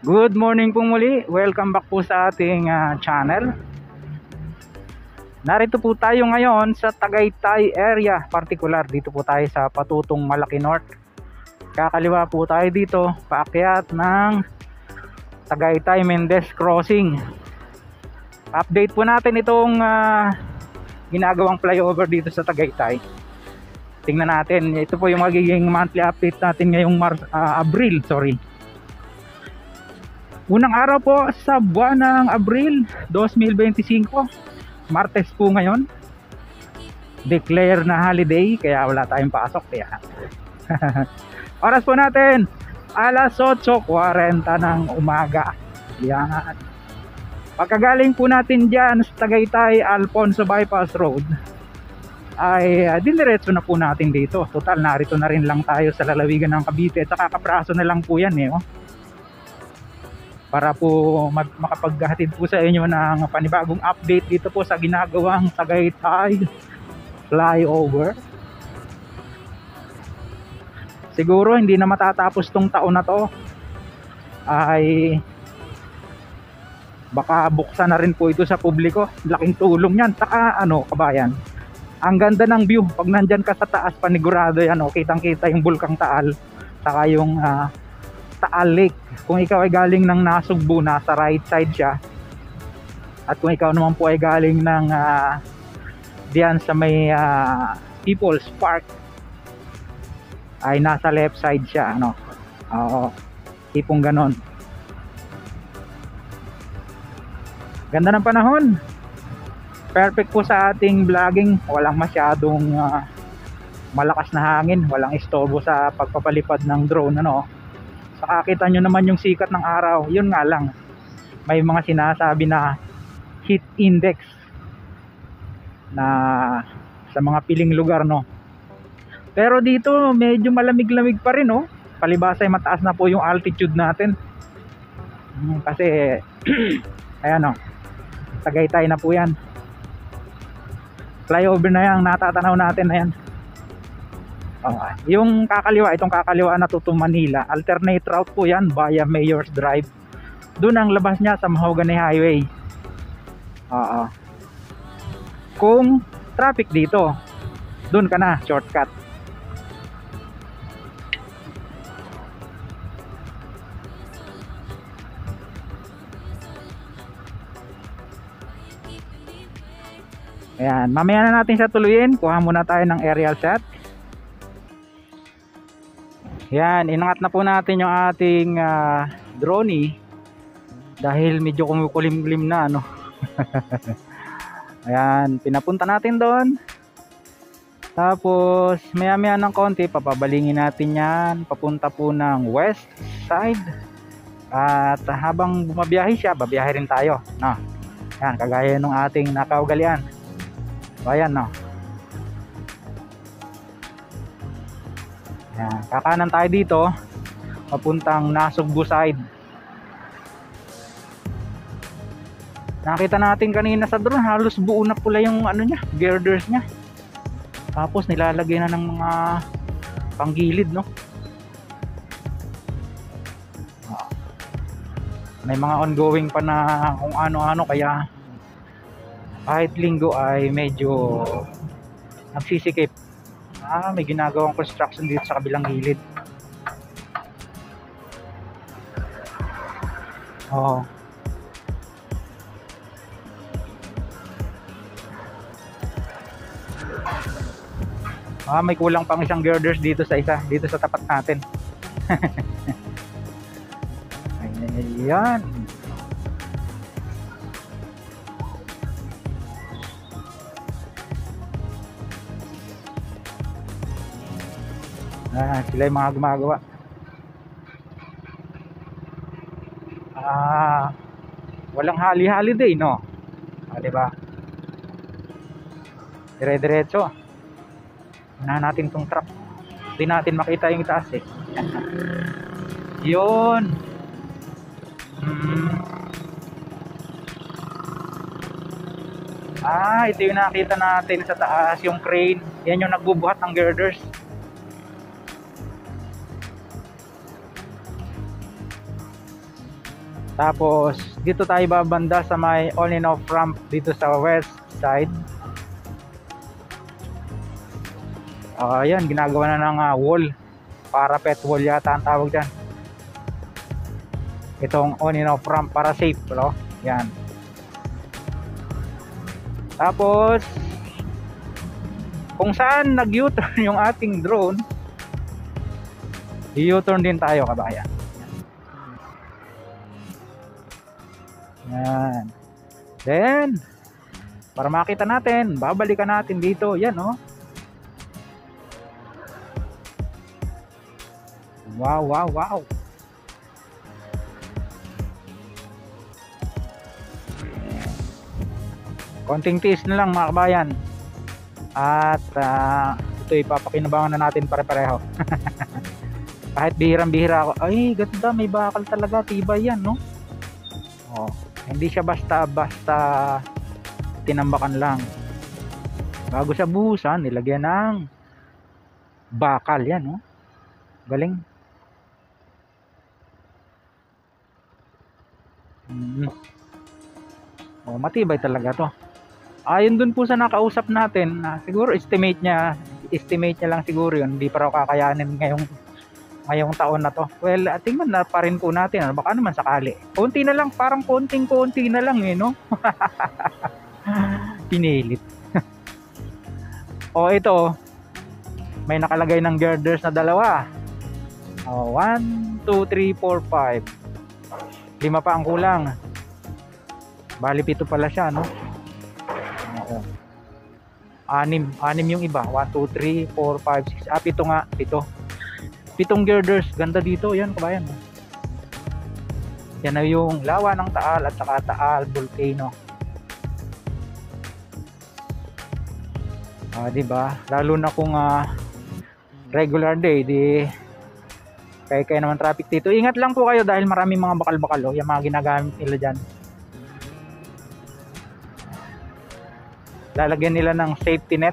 Good morning po muli. Welcome back po sa ating channel. Narito po tayo ngayon sa Tagaytay area, particular dito po tayo sa Patutong Malaki North. Kakaliwa po tayo dito, paakyat ng Tagaytay Mendez Crossing. Update po natin itong ginagawang flyover dito sa Tagaytay. Tingnan natin, ito po yung magiging monthly update natin ngayong Abril, Unang araw po sa buwan ng Abril 2025, Martes po ngayon. Declare na holiday kaya wala tayong pasok kaya. Oras po natin alas 8:40 ng umaga. Yan. Pagkagaling po natin dyan sa Tagaytay Alfonso Bypass Road ay diniretso na po natin dito. Total narito na rin lang tayo sa lalawigan ng Cavite at kakapraso na lang po yan para po makapaghatid po sa inyo ng panibagong update dito po sa ginagawang Tagaytay flyover. Siguro hindi na matatapos tong taon na to, ay baka buksan na rin po ito sa publiko. Laking tulong yan. Saka kabayan, ang ganda ng view pag nandyan ka sa taas, panigurado yan, kitang kita yung Bulkang Taal saka yung Taal Lake. Kung ikaw ay galing ng Nasugbu, nasa right side siya. At kung ikaw naman po ay galing ng diyan sa may People's Park, ay nasa left side siya, Oo, tipong ganon. Ganda ng panahon. Perfect po sa ating vlogging. Walang masyadong malakas na hangin, walang istorbo sa pagpapalipad ng drone, Nakakita nyo naman yung sikat ng araw. Yun nga lang, may mga sinasabi na heat index na sa mga piling lugar, Pero dito medyo malamig-lamig pa rin, Palibasa ay mataas na po yung altitude natin. Kasi ayan, Tagaytay na po yan. Flyover na yan, natatanaw natin na yan. Yung itong kakaliwa na tutong Manila, alternate route po yan via Mayor's Drive. Doon ang labas niya sa Mahogany Highway. Kung traffic dito, doon ka na, shortcut. Ayan, mamaya na natin siya tuluyin. Kuha muna tayo ng aerial shot. Yan, inangat na po natin yung ating drone dahil medyo kumukulimlim na, Ayan, pinapunta natin doon. Tapos maya maya ng konti papabalingin natin yan papunta po ng west side. At habang bumabiyahe siya, babiyahe rin tayo, Yan, kagaya nung ating nakaugalian. Ayan, Yan, kakanan tayo dito papuntang Nasugbu side. Nakita natin kanina sa drone, halos buo na pula yung girders niya. Tapos nilalagay na ng mga panggilid, May mga ongoing pa na kung ano-ano, kaya kahit linggo ay medyo nagsisikip. May ginagawang construction dito sa kabilang gilid. May kulang pang isang girders dito sa tapat natin. Ayan. Sila yung mga gumagawa. Walang hali-holiday, diba? Dire-diretso. Unahan natin tong truck. Hindi natin makita yung itaas, Yun. Ito yung nakita natin sa taas, yung crane. Yan yung nagbubuhat ng girders. Tapos dito tayo babanda sa may on and off ramp dito sa west side. Ayan, ginagawa na ng wall, parapet wall yata ang tawag dyan. Itong on and off ramp para safe, no? Yan. Tapos kung saan nag-U-turn yung ating drone, i-U-turn din tayo, kabayan. Yan. Then para makita natin, babalikan natin dito. Yan, oh. Wow, wow, wow. Konting tiis na lang, mga kabayan. At ito ipapakinabangan na natin pare-pareho. Kahit bihirang-bihira ako, ay ganda, may bakal talaga, tibay yan, no? Oh, hindi siya basta-basta tinambakan lang. Bago sa buhusan, nilagyan ng bakal yan, no? Galing. Oh, matibay talaga to. Ayon dun po sa nakausap natin, siguro estimate niya lang siguro yun, hindi pa raw kakayanin ngayong taon na to. Well, tingnan na pa rin po natin, baka naman sakali. Konti na lang, parang konti na lang, no? Pinilit. O ito, may nakalagay ng girders na dalawa. 1, 2, 3, 4, 5. 5 pa ang kulang. Bali 7 pala siya, no? Oo. 6 yung iba. 1, 2, 3, 4, 5, 6. 7 nga, 7 girders. Ganda dito, yan kabayan. Yan na yung lawa ng Taal at saka Taal Volcano. Diba? Lalo na kung regular day, di kaya naman traffic dito. Ingat lang po kayo dahil maraming mga bakal-bakal, yung mga ginagamit nila dyan. Lalagyan nila ng safety net.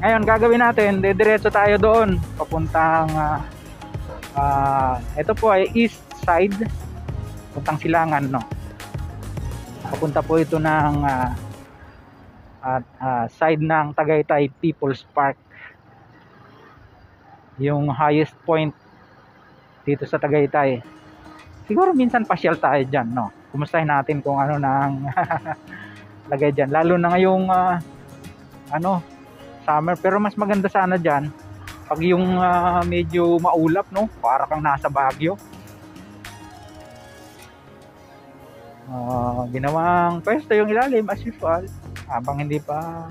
Ngayon gagawin natin, diretso tayo doon papuntang ito po ay east side, puntang Silangan, no? Papunta po ito ng side ng Tagaytay People's Park, yung highest point dito sa Tagaytay. Siguro minsan pasyal tayo dyan, no? Kumustahin natin kung ano nang lagay dyan, lalo na ngayong summer. Pero mas maganda sana dyan pag yung medyo maulap, no? Para kang nasa Baguio. Ginawang pwesto yung ilalim as usual habang hindi pa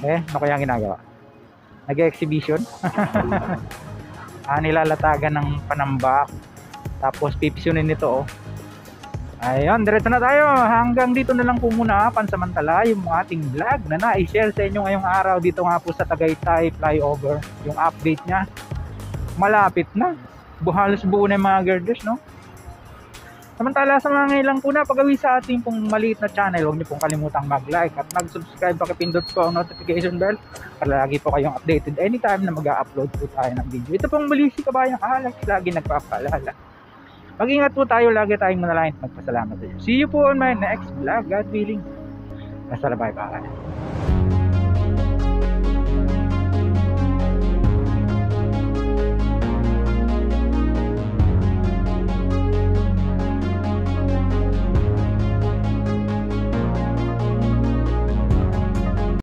ano kaya ang ginagawa? Nag-exhibition? Nilalatagan ng panambak, tapos pipisunin nito, oh. Ayun, diretso na tayo. Hanggang dito na lang po muna pansamantala yung ating vlog na na-share sa inyo ngayong araw dito nga po sa Tagaytay flyover. Yung update nya, malapit na, halos buo na yung mga girders, no? Samantala sa mga ngayon lang po na pagawi sa ating pong maliit na channel, huwag niyo pong kalimutang mag-like at mag-subscribe, pakipindot po ang notification bell para lagi po kayong updated anytime na mag-upload po tayo ng video. Ito pong muli si Kabayang Alex, lagi nagpapaalala. Mag-ingat po tayo, lagi tayong manalangin at magpasalamat sa inyo. See you po on my next vlog, God willing. Bye bye.